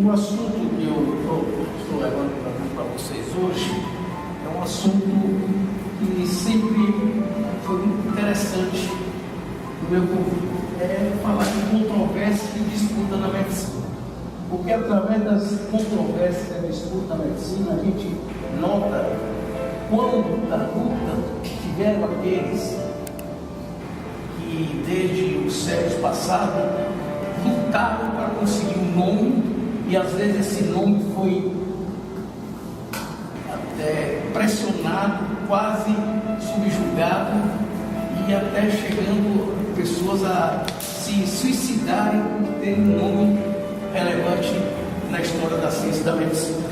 o assunto que eu estou levando para vocês hoje é um assunto que sempre foi muito interessante no meu convívio. É falar de controvérsia e disputa na medicina. Porque através das controvérsias e da disputa na medicina, a gente nota quando da luta tiveram aqueles que desde os séculos passados lutaram para conseguir um nome, e às vezes esse nome foi até pressionado, quase subjugado, e até chegando pessoas a se suicidarem por ter um nome relevante na história da ciência e da medicina.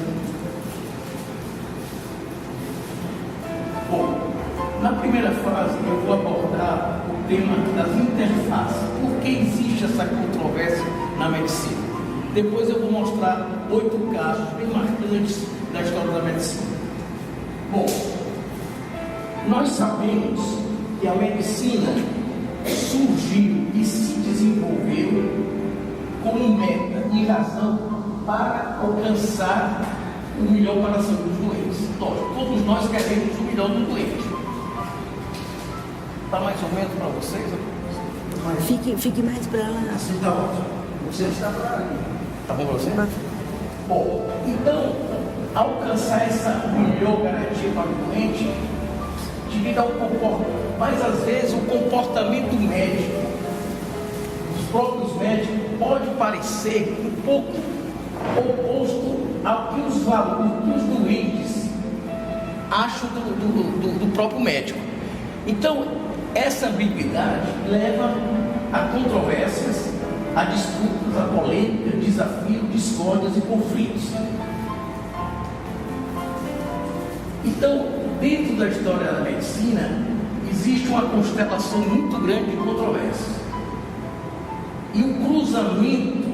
Bom, na primeira fase eu vou abordar o tema das interfaces. Por que existe essa controvérsia na medicina? Depois eu vou mostrar 8 casos bem marcantes da história da medicina. Bom, nós sabemos que a medicina surgiu e se desenvolveu como meta e razão para alcançar o melhor para a saúde dos doentes. Todos nós queremos o melhor do doente. Está mais ou menos para vocês? Fique mais para lá. Assim está ótimo. Você está para ali. Está bom para você? Bom, então, alcançar essa melhor garantia para o doente devido ao comportamento, mas às vezes o comportamento médico dos próprios médicos pode parecer um pouco oposto ao que os doentes acham do próprio médico. Então, essa ambiguidade leva a controvérsias, a disputas, a polêmica, desafios, discórdias e conflitos. Então, dentro da história da medicina, existe uma constelação muito grande de controvérsias. E o cruzamento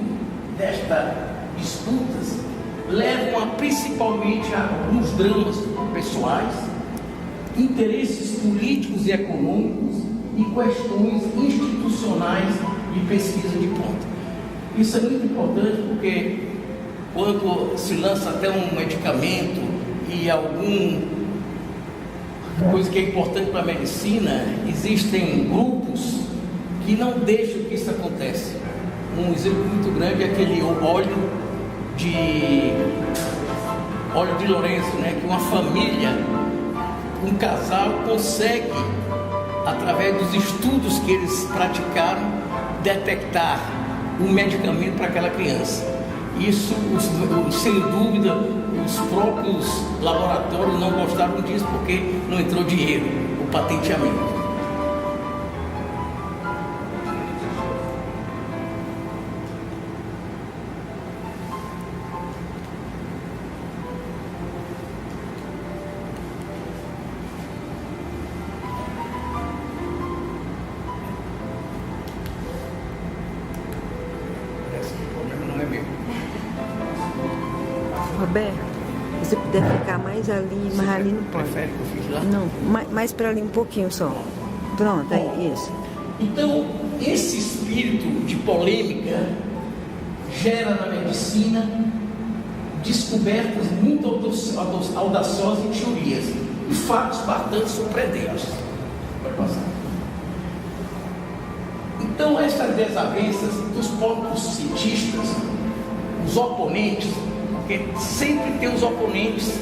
destas disputas levam principalmente a alguns dramas pessoais, interesses políticos e econômicos e questões institucionais de pesquisa de ponta. Isso é muito importante porque quando se lança até um medicamento e alguma coisa que é importante para a medicina, existem grupos que não deixam que isso aconteça. Um exemplo muito grande é aquele óleo de Lourenço, né? Que uma família, um casal consegue, através dos estudos que eles praticaram, detectar um medicamento para aquela criança. Isso, sem dúvida, os próprios laboratórios não gostaram disso porque não entrou dinheiro, o patenteamento. Roberto, se você puder ficar mais ali, mas ali não pode. Prefere que eu fique lá? Não, mais para ali um pouquinho só. Pronto, aí, isso. Então, esse espírito de polêmica gera na medicina descobertas muito audaciosas em teorias e fatos bastante surpreendentes. Pode passar. Então, essas desavenças dos próprios cientistas, os oponentes, porque sempre tem os oponentes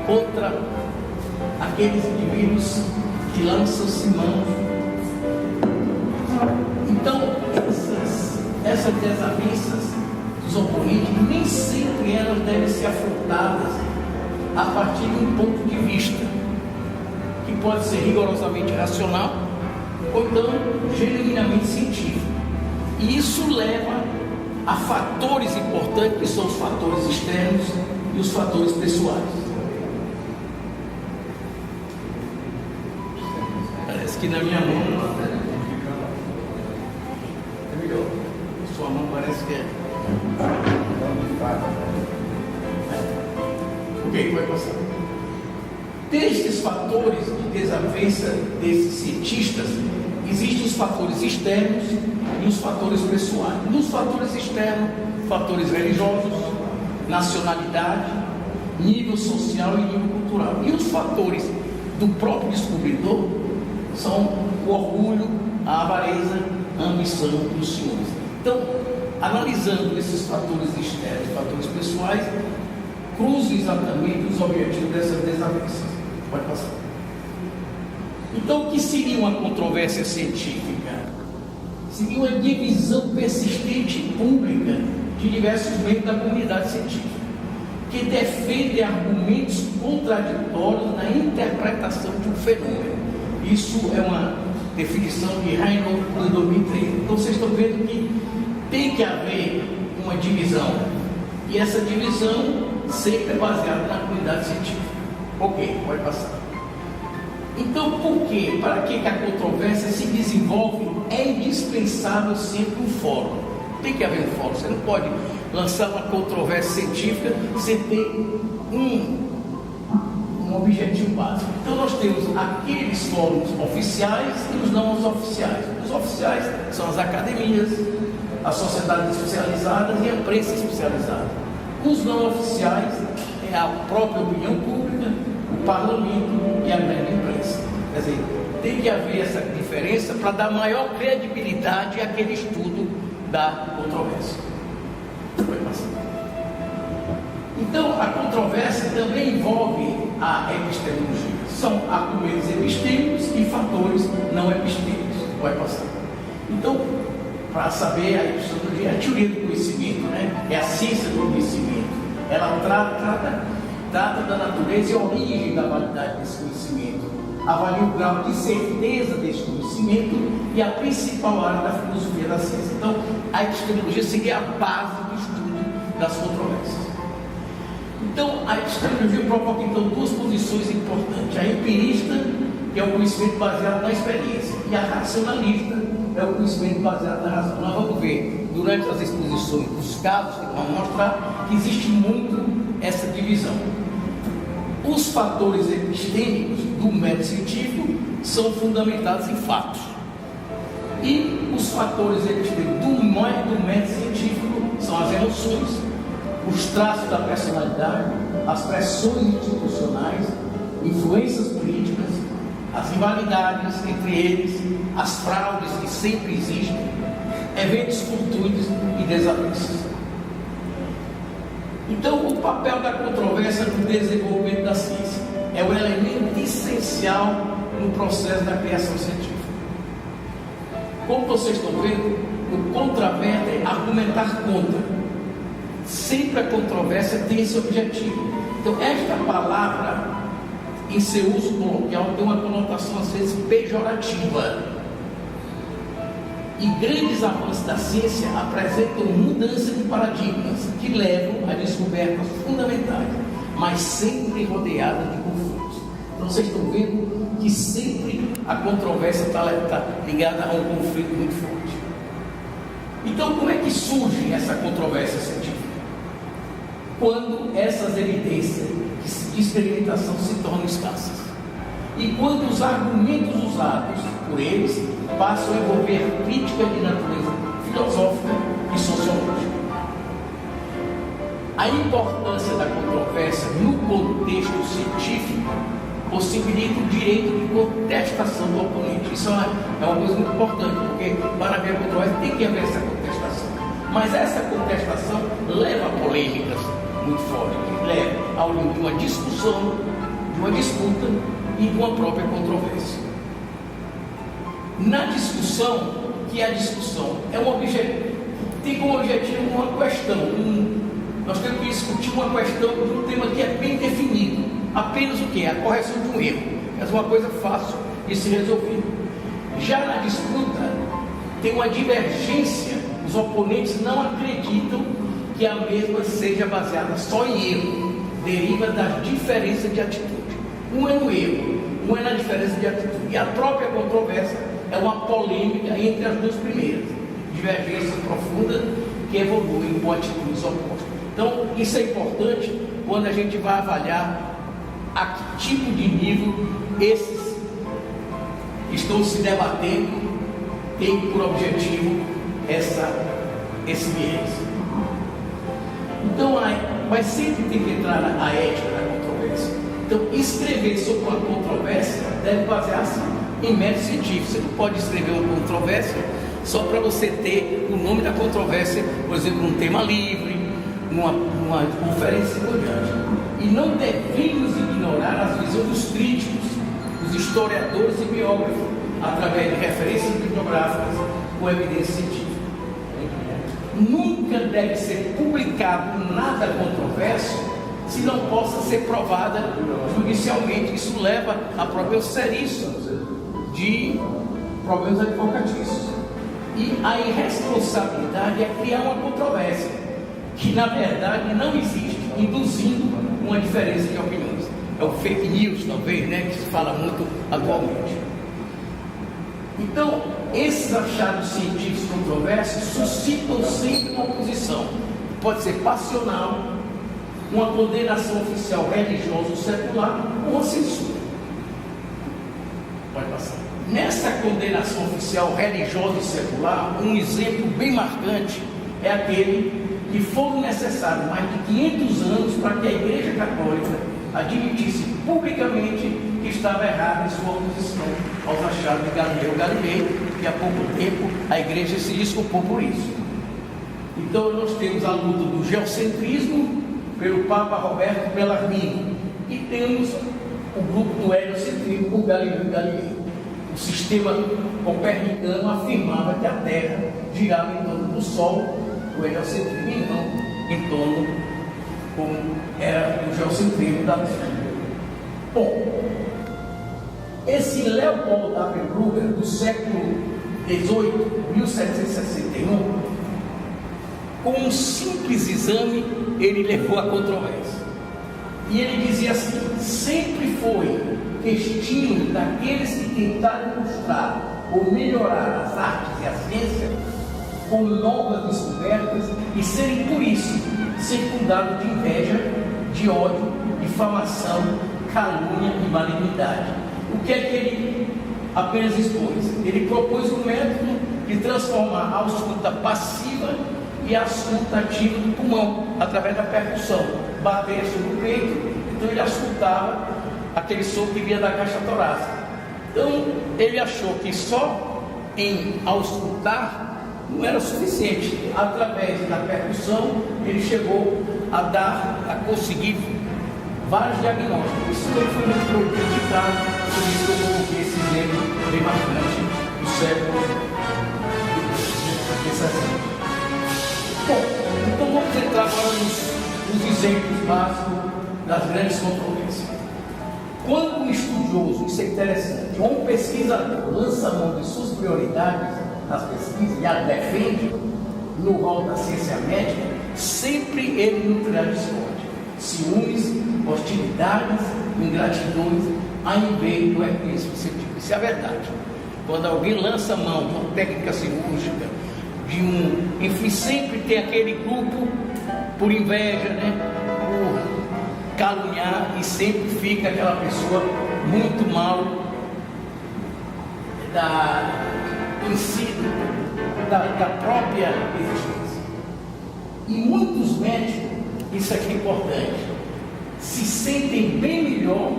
contra aqueles indivíduos que lançam-se mão. Então, essas desavenças dos oponentes, nem sempre elas devem ser afrontadas a partir de um ponto de vista que pode ser rigorosamente racional ou então genuinamente científico. E isso leva a fatores importantes, que são os fatores externos e os fatores pessoais. Parece que na minha mão é melhor. Sua mão parece que é. Ok, vai passar. Destes fatores de desavença desses cientistas, existem os fatores externos e os fatores pessoais. Nos fatores externos, fatores religiosos, nacionalidade, nível social e nível cultural. E os fatores do próprio descobridor são o orgulho, a avareza, a ambição e os ciúmes. Então, analisando esses fatores externos, fatores pessoais, cruzam exatamente os objetivos dessas desavenças. Pode passar. Então, o que seria uma controvérsia científica? Seria uma divisão persistente e pública de diversos membros da comunidade científica, que defendem argumentos contraditórios na interpretação de um fenômeno. Isso é uma definição de Reinhold de 2013. Então, vocês estão vendo que tem que haver uma divisão, e essa divisão sempre é baseada na comunidade científica. Ok, pode passar. Então, por quê? Para que a controvérsia se desenvolve, é indispensável sempre um fórum. Tem que haver um fórum. Você não pode lançar uma controvérsia científica sem ter um objetivo básico. Então, nós temos aqueles fóruns oficiais e os não oficiais. Os oficiais são as academias, as sociedades especializadas e a imprensa especializada. Os não oficiais é a própria opinião pública, o parlamento e a grande imprensa. Quer dizer, tem que haver essa diferença para dar maior credibilidade àquele estudo da controvérsia. Então, a controvérsia também envolve a epistemologia. São argumentos epistêmicos e fatores não epistêmicos. Vai passar. Então, para saber, a epistemologia é a teoria do conhecimento, né? É a ciência do conhecimento. Ela trata da natureza e origem da validade desse conhecimento, avalia o grau de certeza desse conhecimento e a principal área da filosofia da ciência. Então, a epistemologia seria a base do estudo das controvérsias. Então, a epistemologia provoca então duas posições importantes: a empirista, que é o conhecimento baseado na experiência, e a racionalista, é o conhecimento baseado na razão. Nós vamos ver durante as exposições dos casos que vamos mostrar que existe muito essa divisão. Os fatores epistêmicos do método científico são fundamentados em fatos, e os fatores epistêmicos do método científico são as emoções, os traços da personalidade, as pressões institucionais, influências políticas, as rivalidades entre eles, as fraudes que sempre existem, eventos fortuitos e desavenças. Então, o papel da controvérsia no desenvolvimento da ciência é o elemento essencial no processo da criação científica. Como vocês estão vendo, o contraverso é argumentar contra. Sempre a controvérsia tem esse objetivo. Então, esta palavra, em seu uso coloquial, tem uma conotação às vezes pejorativa. E grandes avanços da ciência apresentam mudança de paradigmas que levam a descobertas fundamentais, mas sempre rodeadas de conflitos. Então vocês estão vendo que sempre a controvérsia está ligada a um conflito muito forte. Então, como é que surge essa controvérsia científica? Quando essas evidências de experimentação se tornam escassas, e quando os argumentos usados por eles passam a envolver crítica de natureza filosófica e sociológica. A importância da controvérsia no contexto científico possibilita o direito de contestação do oponente. Isso é uma coisa muito importante, porque para haver controvérsia tem que haver essa contestação. Mas essa contestação leva a polêmicas muito fortes, que leva ao limite de uma discussão, de uma disputa e de uma própria controvérsia. Na discussão, que é a discussão é um objetivo, tem como objetivo uma questão, nós temos que discutir uma questão de um tema que é bem definido, apenas o que? A correção de um erro, é uma coisa fácil de se resolver. Já na disputa, tem uma divergência, os oponentes não acreditam que a mesma seja baseada só em erro, deriva das diferenças de atitude. Um é no erro, um é na diferença de atitude, e a própria controvérsia é uma polêmica entre as duas primeiras, divergências profundas que evoluem com atitudes opostas. Então, isso é importante quando a gente vai avaliar a que tipo de nível esses que estão se debatendo têm por objetivo esse viés. Então, vai sempre ter que entrar a ética da controvérsia. Então, escrever sobre uma controvérsia deve basear-se em método científico. Você não pode escrever uma controvérsia só para você ter o nome da controvérsia, por exemplo, num tema livre, numa conferência e por diante. E não devemos ignorar as visões dos críticos, dos historiadores e biógrafos, através de referências bibliográficas com evidência científica. Nunca deve ser publicado nada controverso se não possa ser provada judicialmente. Isso leva a problemas seríssimos de problemas advocatícios. E a irresponsabilidade é criar uma controvérsia que na verdade não existe, induzindo uma diferença de opiniões. É o fake news, talvez, né, que se fala muito atualmente. Então, esses achados científicos controversos suscitam sempre uma oposição. Pode ser passional, uma condenação oficial religiosa ou secular, ou uma censura. Pode passar. Nessa condenação oficial religiosa e secular, um exemplo bem marcante é aquele que foram necessários mais de 500 anos para que a Igreja Católica admitisse publicamente que estava errada em sua oposição aos achados de Galileu Galilei, e há pouco tempo a Igreja se desculpou por isso. Então nós temos a luta do geocentrismo pelo Papa Roberto Bellarmino e temos o grupo do heliocentrismo por Galileu Galilei. O sistema copernicano afirmava que a Terra girava em torno do Sol, o heliocentrismo, e não em torno como era o geocentrismo da Terra. Bom, esse Leopold W. Kruger, do século XVIII, 1761, com um simples exame, ele levou a controvérsia. E ele dizia assim: sempre foi destino daqueles que tentaram ilustrar ou melhorar as artes e a ciência com novas descobertas e serem, por isso, secundados de inveja, de ódio, difamação, calúnia e malignidade. O que é que ele apenas expôs? Ele propôs um método de transformar a ausculta passiva e a ausculta ativa do pulmão, através da percussão. Bater sobre o peito, então ele auscultava aquele som que vinha da caixa torácica. Então ele achou que só em auscultar não era suficiente. Através da percussão ele chegou a conseguir vários diagnósticos. Isso ele foi muito criticado, por isso que eu coloquei esse exemplo bem marcante do século XVII. Bom, então vamos entrar agora nos exemplos básicos das grandes controvérsias. Quando um estudioso, isso é interessante, ou um pesquisador lança a mão de suas prioridades nas pesquisas e a defende no rol da ciência médica, sempre ele nutrirá discórdia, ciúmes, hostilidades, ingratidões, a invés do reconhecimento científico. Isso é a verdade. Quando alguém lança a mão de uma técnica cirúrgica, enfim, sempre tem aquele grupo por inveja, né? Por caluniar, e sempre fica aquela pessoa muito mal da própria existência. E muitos médicos, isso aqui é importante, se sentem bem melhor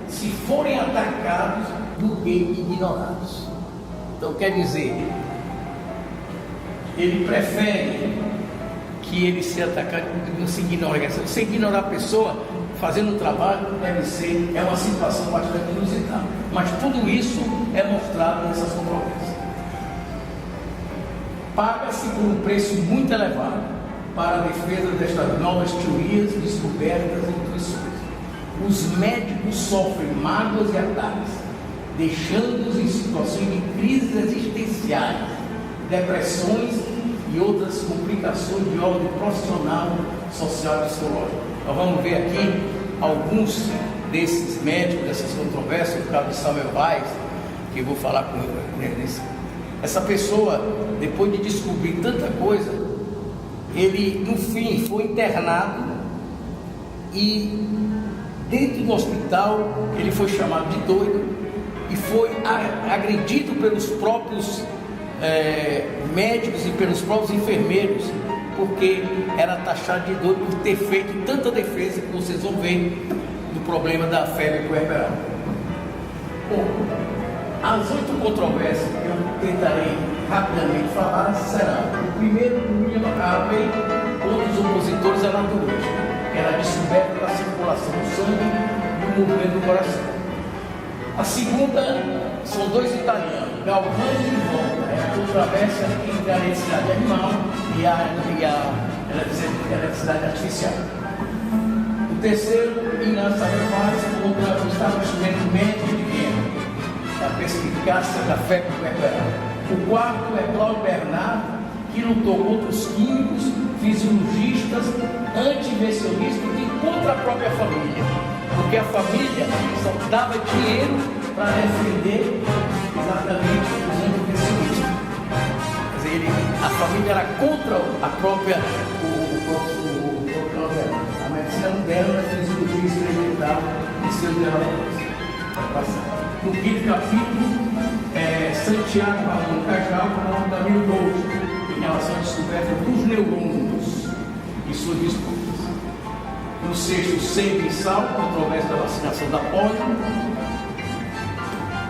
se forem atacados do que ignorados. Então quer dizer, ele prefere que ele seja atacado do que não se ignore. Se ignorar a pessoa fazendo um trabalho, é uma situação bastante inusitada. Mas tudo isso é mostrado nessas controvérsias. Paga-se por um preço muito elevado para a defesa destas novas teorias, descobertas e intuições. Os médicos sofrem mágoas e ataques, deixando-os em situações de crises existenciais, depressões e outras complicações de ordem profissional, social e psicológica. Nós vamos ver aqui alguns desses médicos, dessas controvérsias, o caso de Samuel Weiss, que eu vou falar com ele. Essa pessoa, depois de descobrir tanta coisa, ele, no fim, foi internado e, dentro do hospital, ele foi chamado de doido e foi agredido pelos próprios médicos e pelos próprios enfermeiros, porque era taxado de doido por ter feito tanta defesa que vocês vão ver do problema da febre puerperal. Bom, as 8 controvérsias que eu tentarei rapidamente falar serão: o primeiro, William Harvey contra os opositores à natureza, que era a descoberta da circulação do sangue e o movimento do coração. A segunda são 2 italianos, Galvani e Volta, é a controvérsia entre a eletricidade animal e a eletricidade artificial. O terceiro, Inácio Tavares contra o estabelecimento médico de Viena, a perspicácia da febre puerperal. O quarto é Claude Bernard, que lutou contra os químicos, fisiologistas, anti-invencionistas e contra a própria família, porque a família só dava dinheiro para defender exatamente os anti-invencionistas. Quer dizer, a família era contra a própria a medicina moderna, a fisiologia experimental e seus desenvolvimentos. No quinto capítulo, Santiago Ramon Cajal falando da neurose, em relação à descoberta dos neurônios e suas disputas. No sexto, Seibo e Sal, controvérsia da vacinação da polio.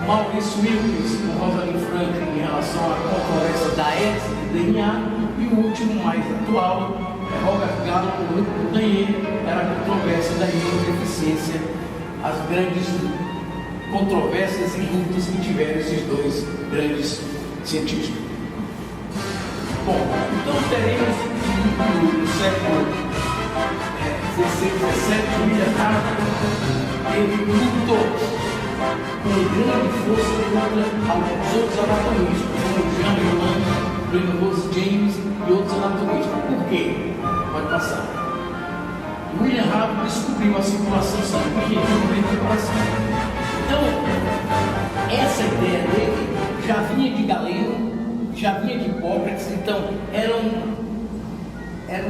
Maurício Wilkins com Rosalind Franklin em relação à controvérsia da hélice do DNA. E o último, mais atual, Robert Gallo com o Luc Montagnier, era a controvérsia da imunodeficiência, as grandes controvérsias e lutas que tiveram esses 2 grandes cientistas. Bom, então teremos no século XVI, XVII, William Harvey, ele lutou com grande força contra alguns outros anatomistas, como Jean Leland, Primrose James e outros anatomistas. Por quê? Pode passar. William Harvey descobriu a circulação sanguínea dentro do coração. Então, essa ideia dele já vinha de Galeno, já vinha de Hipócrates. Então eram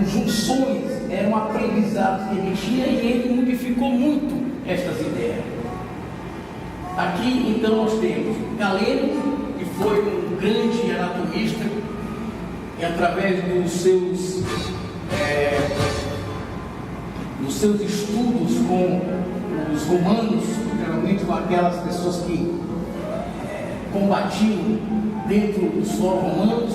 junções, eram aprendizados que ele tinha, e ele modificou muito estas ideias. Aqui então nós temos Galeno, que foi um grande anatomista, e através dos seus estudos com os romanos, geralmente com aquelas pessoas que combatiam dentro dos foros romanos,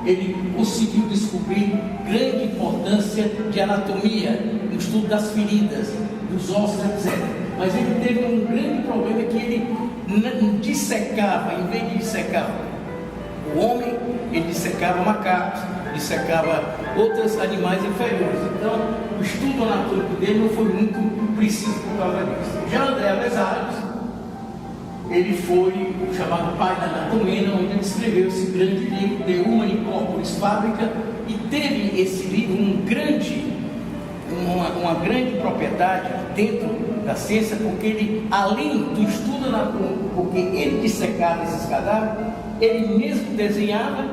ele conseguiu descobrir grande importância de anatomia, no estudo das feridas, dos ossos, etc. Mas ele teve um grande problema, que ele dissecava, em vez de dissecar o homem, ele dissecava macacos, dissecava outros animais inferiores. Então, o estudo anatômico dele não foi muito preciso por causa disso. Já André Vesalius, ele foi o chamado pai da anatomia, onde ele escreveu esse grande livro, De Humani Corporis Fabrica, e teve esse livro uma grande propriedade dentro da ciência, porque ele, além do estudo anatômico, porque ele dissecava esses cadáveres, ele mesmo desenhava,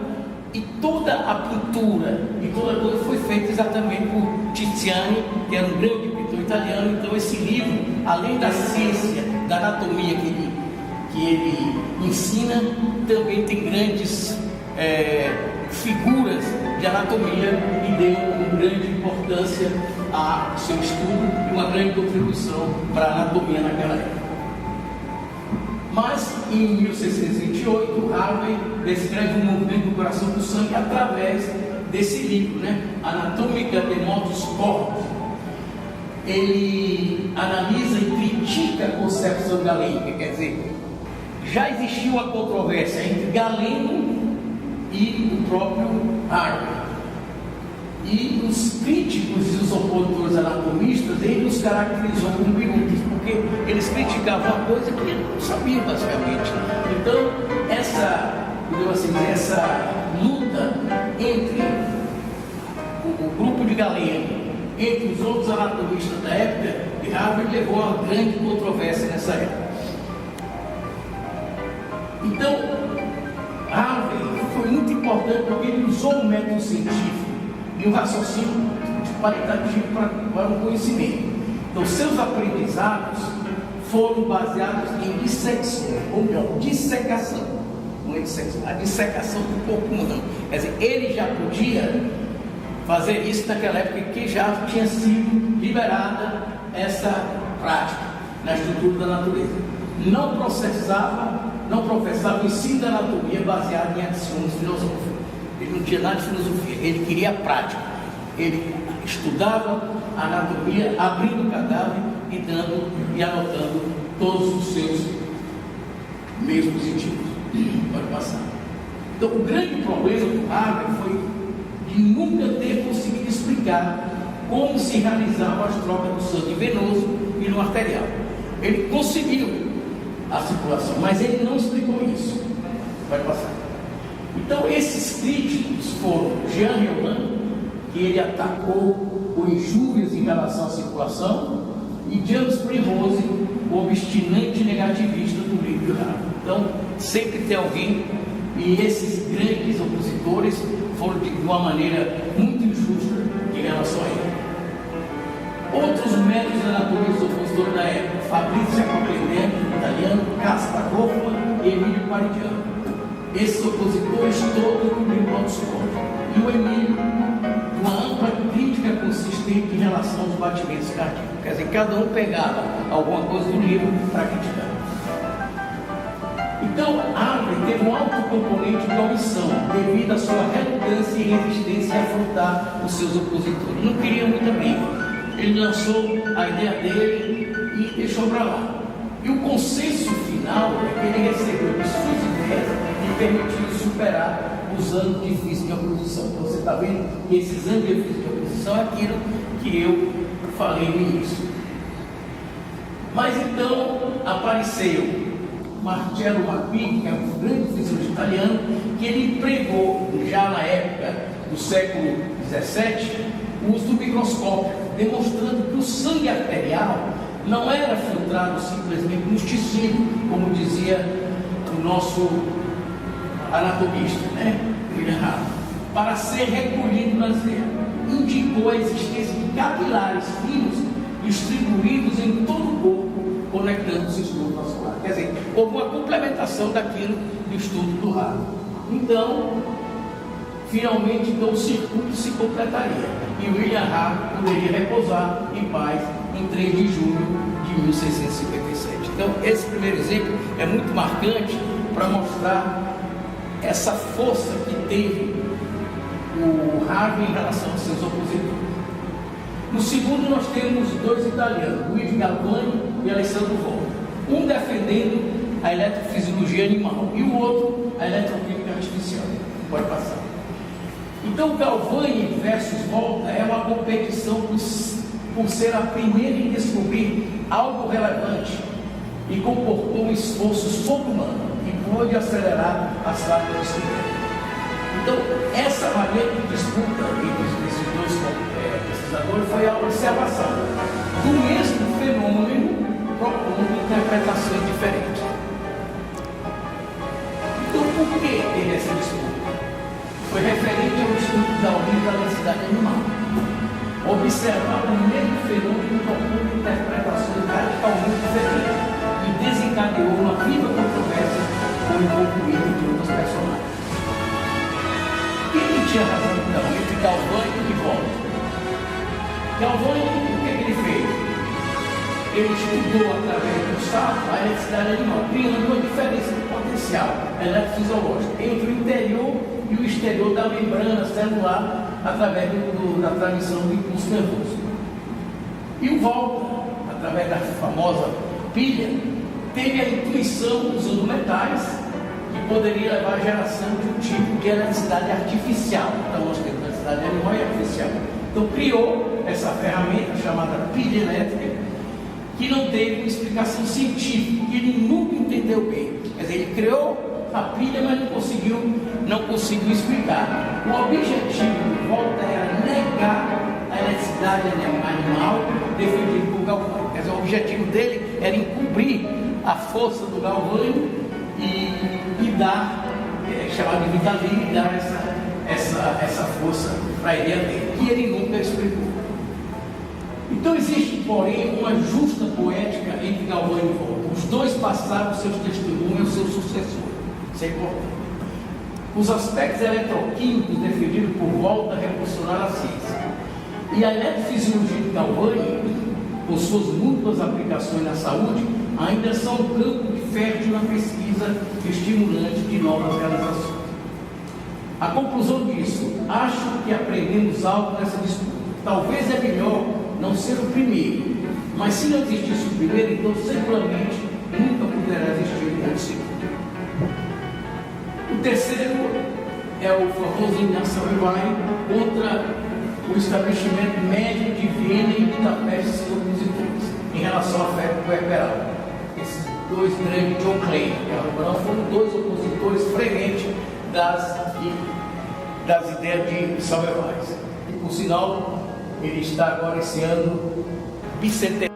e toda a pintura e toda a coisa foi feita exatamente por Tiziani, que era um grande pintor italiano. Então esse livro, além da ciência, da anatomia que ele ensina, também tem grandes figuras de anatomia, e deu uma grande importância ao seu estudo e uma grande contribuição para a anatomia naquela época. Mas em 1628, Harvey descreve o movimento do coração do sangue através desse livro, Anatomica de Mortis Corpus. Ele analisa e critica a concepção galênica, quer dizer, já existiu a controvérsia entre Galeno e o próprio Harvey. E os críticos e os opositores anatomistas, ele os caracterizou como inúteis, porque eles criticavam uma coisa que eles não sabiam basicamente. Então, essa luta entre o grupo de Galeno, entre os outros anatomistas da época, de Harvard, levou a uma grande controvérsia nessa época. Então, Harvey foi muito importante porque ele usou o método científico e o raciocínio qualitativo para o conhecimento. Então, seus aprendizados foram baseados em dissecção, ou melhor, dissecação. Não é dissecção, a dissecação do corpo humano. Quer dizer, ele já podia fazer isso naquela época que já tinha sido liberada essa prática na estrutura da natureza. Não professava o ensino da anatomia baseado em axiomas filosóficos. Ele não tinha nada de filosofia, ele queria a prática. Ele estudava a anatomia, abrindo o cadáver e anotando todos os seus meios positivos. Pode passar. Então, o grande problema do Harvey foi de nunca ter conseguido explicar como se realizavam as trocas do sangue venoso e no arterial. Ele conseguiu a circulação, mas ele não explicou isso. Pode passar. Então, esses críticos foram Jean Riolan, que ele atacou por injúrias em relação à circulação, e James Primrose, o obstinante negativista do livro de Harvey. Então, sempre tem alguém, e esses grandes opositores foram de uma maneira muito injusta em relação a ele. Outros médicos anatomistas opositores da época, Fabrizio Capelletti, italiano, Caspar Hoffmann e Emílio Parigiano. Esses opositores todos cobriram o autossuporte. E o Emílio, uma ampla crítica consistente em relação aos batimentos cardíacos. Quer dizer, cada um pegava alguma coisa do livro para criticar. Então, Harvey teve um alto componente de omissão, devido à sua relutância e resistência a afrontar os seus opositores. Não queria muito bem. Ele lançou a ideia dele e deixou para lá. E o consenso final é que ele recebeu de suas ideias e permitiu superar os anos difíceis de oposição. Então, você está vendo que esses anos difíceis de oposição é aquilo que eu falei no início. Mas então apareceu Marcello Mappichi, que é um grande fisiologista italiano, que ele empregou já na época do século XVII o uso do microscópio, demonstrando que o sangue arterial não era filtrado simplesmente nos tecidos, como dizia o nosso anatomista, William Harvey, para ser recolhido nas veias. Indicou a existência de capilares finos distribuídos em todo o corpo, conectando o sistema vascular. Quer dizer, houve uma complementação daquilo do estudo do Harvey. Então, finalmente, o circuito se completaria e William Harvey poderia repousar em paz em 3 de junho de 1657. Então, esse primeiro exemplo é muito marcante para mostrar essa força que teve o Harvey em relação aos seus opositores. No segundo, nós temos 2 italianos, Luigi Galvani e Alessandro Volta, um defendendo a eletrofisiologia animal e o outro a eletroquímica artificial. Pode passar. Então, Galvani versus Volta é uma competição por ser a primeira em descobrir algo relevante e comportou um esforço sobre-humano que pôde acelerar as fases de descoberta. Então, essa maneira de disputa entre esses dois pesquisadores foi a observação do mesmo fenômeno propondo interpretações diferentes. Então, por que teve essa disputa? Foi referente ao estudo da origem da densidade animal. Observar o mesmo fenômeno propondo interpretações radicalmente diferentes e desencadeou uma viva controvérsia com o envolvimento de outros personagens. Quem tinha razão então entre Galvani e Volta? Galvani, o que ele fez? Ele estudou através do sapo a eletricidade animal, criando uma diferença de potencial eletrofisiológica entre o interior e o exterior da membrana celular através da transmissão do impulso nervoso. E o Volta, através da famosa pilha, teve a intuição, usando metais, que poderia levar à geração de um tipo de eletricidade artificial. Então, nós temos eletricidade animal e artificial. Então, criou essa ferramenta chamada pilha elétrica, que não teve uma explicação científica, que ele nunca entendeu bem. Quer dizer, ele criou a pilha, mas não conseguiu explicar. O objetivo do Volta era negar a eletricidade animal defendida por Galvani. Quer dizer, o objetivo dele era encobrir a força do Galvani e dar, chamado de vitalismo, e dar essa força para a ideia dele, que ele nunca explicou. Então existe, porém, uma justa poética entre Galvani e Volta. Os dois passaram seus testemunhos aos seus sucessores. Isso é importante. Os aspectos eletroquímicos defendidos por Volta revolucionaram a ciência. E a eletrofisiologia de Galvani, por suas múltiplas aplicações na saúde, ainda são um campo fértil na pesquisa estimulante de novas realizações. A conclusão disso, acho que aprendemos algo nessa disputa. Talvez é melhor não ser o primeiro, mas se não existisse o primeiro, então seguramente nunca poderá existir o segundo. O terceiro é o famoso Ignacio Rivai contra o estabelecimento médio de Viena e Budapeste, seus opositores, em relação à fé puerperal. Esses dois grandes, John Clay e Carl, foram dois opositores frequentes das ideias de Semmelweis. E, por sinal, ele está agora esse ano bicentenário.